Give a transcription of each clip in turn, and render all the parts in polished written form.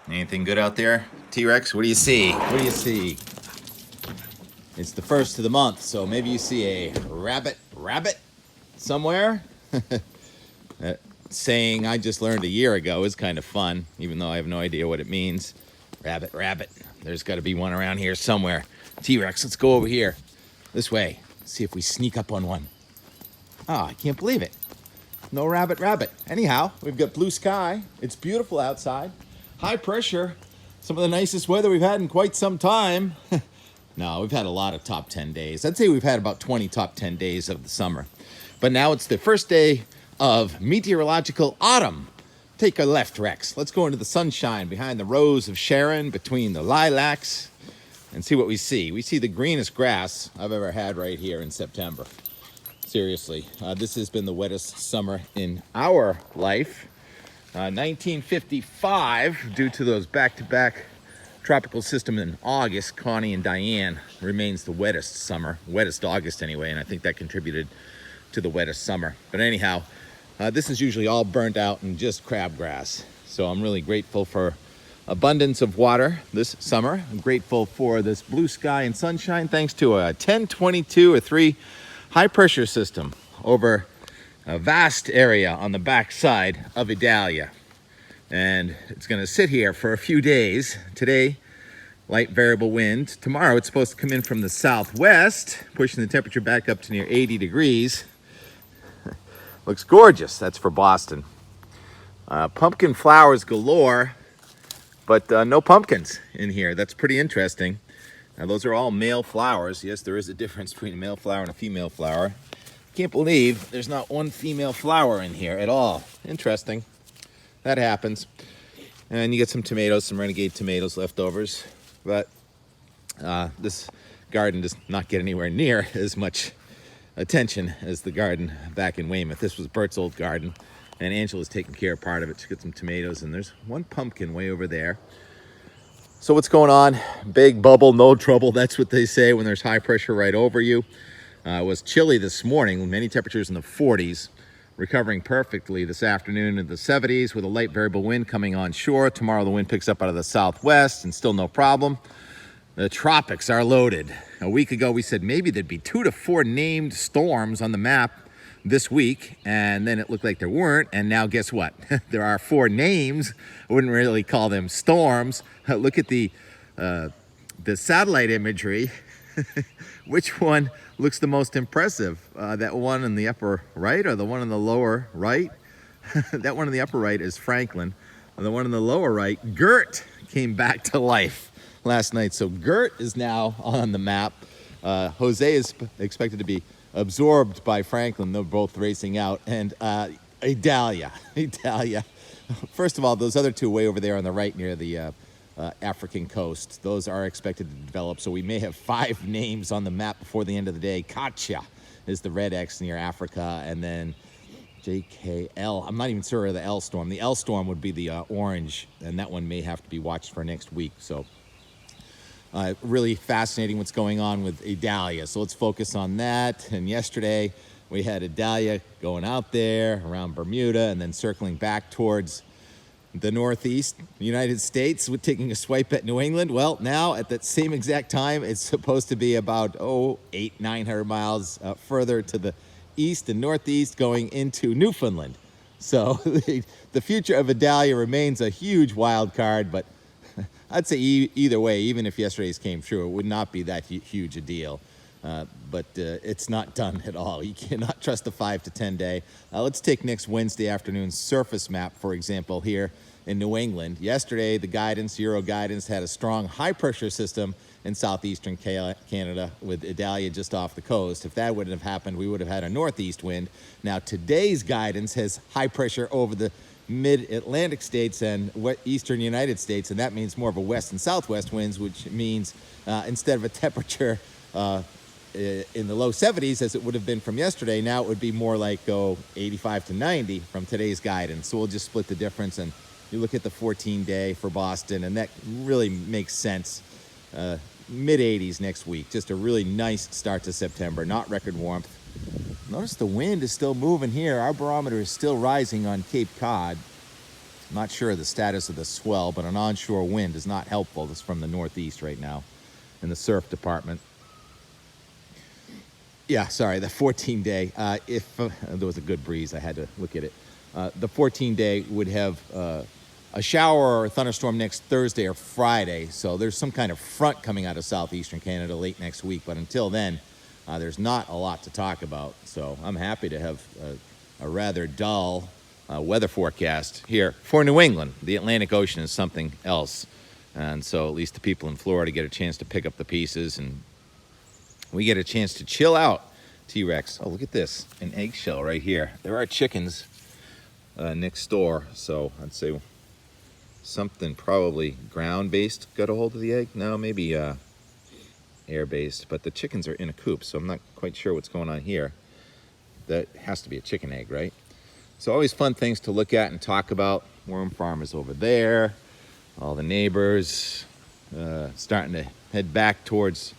Anything good out there, T-Rex? What do you see? What do you see? It's the first of the month, so maybe you see a rabbit somewhere. That saying I just learned a year ago is kind of fun, even though I have no idea what it means. Rabbit. There's got to be one around here somewhere. T-Rex, let's go over here. This way. See if we sneak up on one. Oh, I can't believe it. No rabbit. Anyhow, we've got blue sky. It's beautiful outside. High pressure. Some of the nicest weather we've had in quite some time. No, we've had a lot of top 10 days. I'd say we've had about 20 top 10 days of the summer. But now it's the first day of meteorological autumn. Take a left, Rex. Let's go into the sunshine behind the rose of Sharon, between the lilacs, and see what we see. We see the greenest grass I've ever had right here in September. Seriously, this has been the wettest summer in our life. 1955, due to those back-to-back tropical system in August, Connie and Diane, remains the wettest summer, wettest August anyway, and I think that contributed to the wettest summer. But anyhow, this is usually all burnt out and just crabgrass. So I'm really grateful for abundance of water this summer. I'm grateful for this blue sky and sunshine thanks to a 1022 or 3 high pressure system over a vast area on the back side of Idalia. And it's going to sit here for a few days. Today, light variable wind. Tomorrow, it's supposed to come in from the southwest, pushing the temperature back up to near 80 degrees. Looks gorgeous. That's for Boston. Pumpkin flowers galore, but no pumpkins in here. That's pretty interesting. Now, those are all male flowers. Yes, there is a difference between a male flower and a female flower. Can't believe there's not one female flower in here at all. Interesting. That happens. And you get some tomatoes, some renegade tomatoes leftovers. But this garden does not get anywhere near as much attention as the garden back in Weymouth. This was Bert's old garden, and Angela's taking care of part of it. She got some tomatoes, and there's one pumpkin way over there. So what's going on? Big bubble, no trouble. That's what they say when there's high pressure right over you. It was chilly this morning, many temperatures in the 40s. Recovering perfectly this afternoon in the 70s with a light variable wind coming on shore. Tomorrow the wind picks up out of the southwest and still no problem. The tropics are loaded. A week ago we said maybe there'd be 2 to 4 named storms on the map this week, and then it looked like there weren't, and now guess what? There are 4 names. I wouldn't really call them storms. Look at the satellite imagery. Which one looks the most impressive? That one in the upper right or the one in the lower right? That one in the upper right is Franklin. And the one in the lower right, Gert, came back to life last night. So Gert is now on the map. Jose is expected to be absorbed by Franklin. They're both racing out. And Idalia. First of all, those other 2 way over there on the right near the African coast. Those are expected to develop, so we may have 5 names on the map before the end of the day. Katya is the red X near Africa, and then JKL. I'm not even sure of the L storm. The L storm would be the orange, and that one may have to be watched for next week. So really fascinating what's going on with Idalia. So let's focus on that. And yesterday we had Idalia going out there around Bermuda and then circling back towards the Northeast United States with taking a swipe at New England. Well, now at that same exact time, it's supposed to be about 800-900 miles further to the east and northeast going into Newfoundland. So the future of Idalia remains a huge wild card, but I'd say either way, even if yesterday's came true, it would not be that huge a deal. But it's not done at all. You cannot trust the 5 to 10 day. Let's take next Wednesday afternoon's surface map, for example, here in New England. Yesterday, the guidance, Euro guidance, had a strong high pressure system in southeastern Canada with Idalia just off the coast. If that wouldn't have happened, we would have had a northeast wind. Now, today's guidance has high pressure over the mid-Atlantic states and eastern United States, and that means more of a west and southwest winds, which means instead of a temperature in the low 70s as it would have been from yesterday, now it would be more like 85 to 90 from today's guidance. So we'll just split the difference, and you look at the 14-day for Boston, and that really makes sense. Mid-80s next week, just a really nice start to September, not record warmth. Notice the wind is still moving here. Our barometer is still rising on Cape Cod. Not sure of the status of the swell, but an onshore wind is not helpful. This is from the northeast right now in the surf department. Yeah, sorry, the 14-day. If there was a good breeze, I had to look at it. The 14-day would have a shower or a thunderstorm next Thursday or Friday. So there's some kind of front coming out of southeastern Canada late next week. But until then, there's not a lot to talk about. So I'm happy to have a rather dull weather forecast here for New England. The Atlantic Ocean is something else. And so at least the people in Florida get a chance to pick up the pieces, and we get a chance to chill out. T-Rex. Oh, look at this. An eggshell right here. There are chickens next door. So I'd say something probably ground-based got a hold of the egg. No, maybe air-based. But the chickens are in a coop, so I'm not quite sure what's going on here. That has to be a chicken egg, right? So always fun things to look at and talk about. Worm farm is over there. All the neighbors starting to head back towards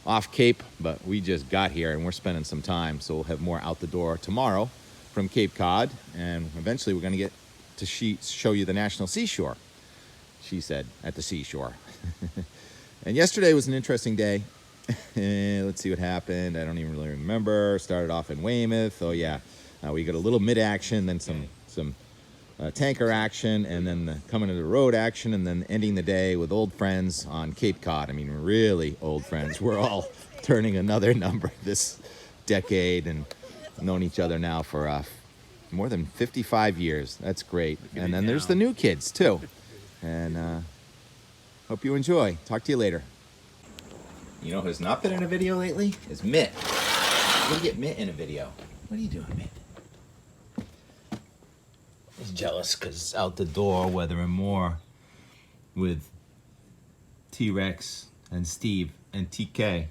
off Cape, but we just got here and we're spending some time, so we'll have more out the door tomorrow from Cape Cod, and eventually we're going to get to show you the National Seashore, she said, at the seashore. And yesterday was an interesting day. Let's see what happened. I don't even really remember. Started off in Weymouth. Oh yeah, we got a little mid action, then some tanker action, and then coming to the road action, and then ending the day with old friends on Cape Cod. I mean, really old friends. We're all turning another number this decade and known each other now for more than 55 years. That's great. And then there's the new kids too. And hope you enjoy. Talk to you later. You know who's not been in a video lately? Is Mitt. I'm gonna get Mitt in a video. What are you doing, Mitt? He's jealous because out the door weathering more with T-Rex and Steve and TK.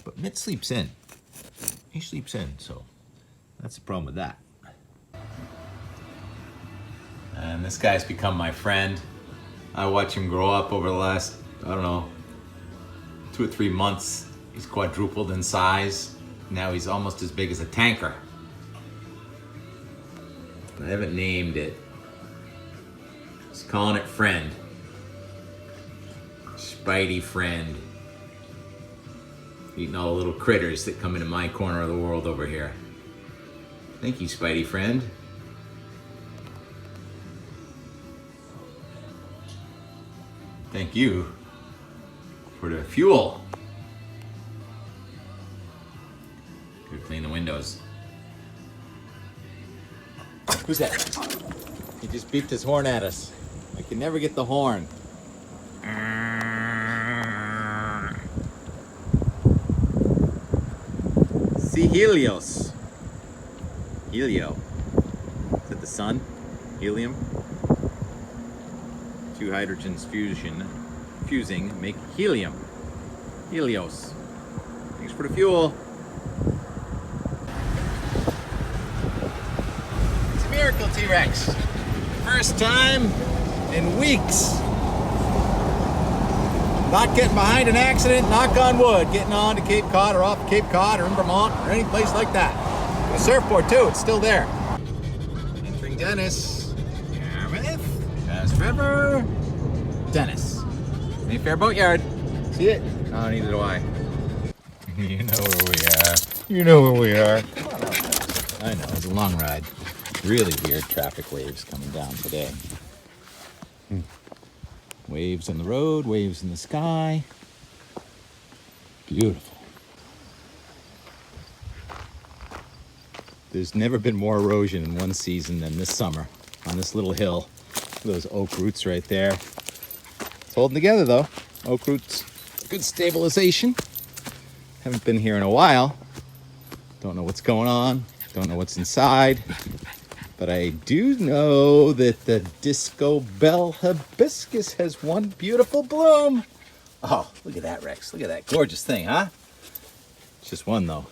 But Mitt sleeps in. He sleeps in, so that's the problem with that. And this guy's become my friend. I watch him grow up over the last, I don't know, 2 or 3 months. He's quadrupled in size. Now he's almost as big as a tanker. I haven't named it. Just calling it friend. Spidey friend. Eating all the little critters that come into my corner of the world over here. Thank you, Spidey friend. Thank you for the fuel. Gotta clean the windows. Who's that? He just beeped his horn at us. I can never get the horn. See Helios. Helio. Is that the sun? Helium? 2 hydrogens fusing make helium. Helios. Thanks for the fuel. It's a miracle, T-Rex. First time in weeks. Not getting behind an accident, knock on wood, getting on to Cape Cod or off Cape Cod or in Vermont or any place like that. The surfboard too, it's still there. Entering Dennis. Yarmouth. Bass River. Dennis. Mayfair Boatyard. See it? Oh, neither do I. You know where we are. You know where we are. I know, it's a long ride. Really weird traffic waves coming down today. Waves on the road, waves in the sky. Beautiful. There's never been more erosion in one season than this summer on this little hill. Those oak roots right there. It's holding together though. Oak roots, good stabilization. Haven't been here in a while. Don't know what's going on. Don't know what's inside. But I do know that the Disco Bell hibiscus has one beautiful bloom. Oh, look at that, Rex. Look at that gorgeous thing, huh? It's just one, though.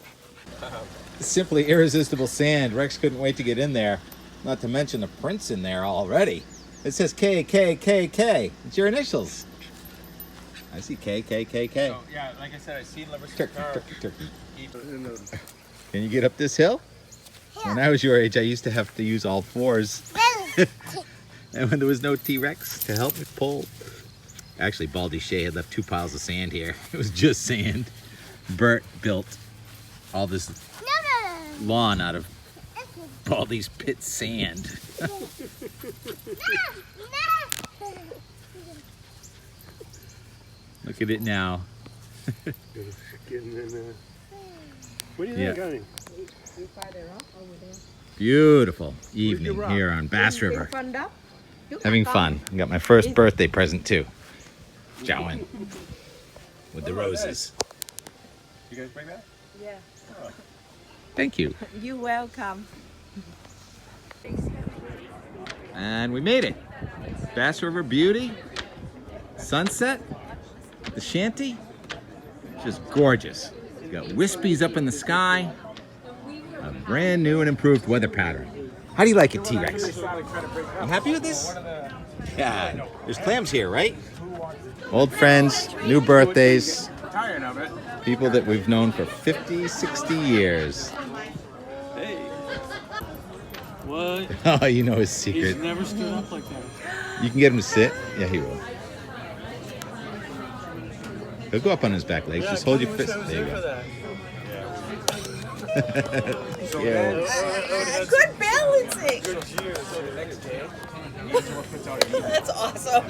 Simply irresistible sand. Rex couldn't wait to get in there. Not to mention the prints in there already. It says K, K, K, K. It's your initials. I see K, K, K, K. So, yeah, like I said, I seen Turkey. Can you get up this hill? When I was your age, I used to have to use all fours And when there was no T-Rex to help me pull. Actually, Baldy Shea had left 2 piles of sand here. It was just sand. Bert built all this lawn out of Baldy's pit sand. Look at it now. What do you think, honey? Beautiful evening here on Bass River. Having fun. I got my first birthday present too. Jowan. With the roses. You guys bring that? Yeah. Thank you. You're welcome. And we made it. Bass River beauty. Sunset. The shanty. Just gorgeous. You got wispies up in the sky. A brand new and improved weather pattern. How do you like it, T-Rex? You happy with this? Yeah. There's clams here, right? Old friends, new birthdays. People that we've known for 50, 60 years. Hey. What? Oh, you know his secret. He's never stood up like that. You can get him to sit? Yeah, he will. He'll go up on his back legs. Just hold your fist. There you go. Good balancing. Good cheers. So the next day, That's awesome.